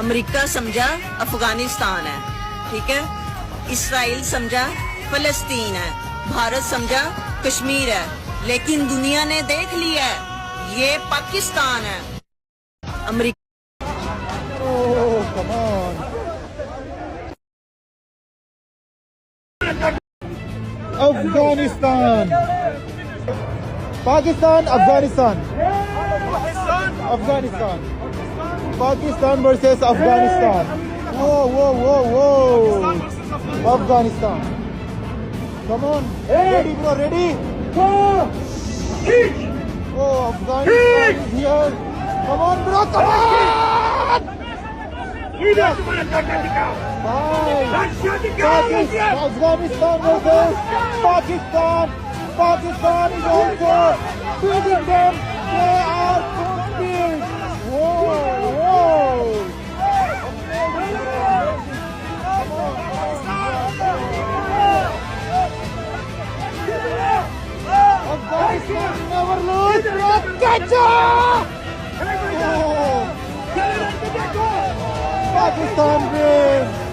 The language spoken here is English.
America समझा अफगानिस्तान है, ठीक है। इसराइल समझा फलस्तीन है, भारत समझा कश्मीर है, लेकिन दुनिया ने देख लिया है ये पाकिस्तान है। America Oh, come on. Afghanistan. Pakistan, Afghanistan. Afghanistan. Pakistan versus Afghanistan. Whoa, whoa, whoa, whoa. Afghanistan. Come on. Ready, bro, ready? Oh, Afghanistan is here. Come on, bro, come on! Afghanistan versus Pakistan. Pakistan is also beating them. They are so big. Whoa, whoa. Afghanistan never lose. Catch up! Oh. Pakistan wins.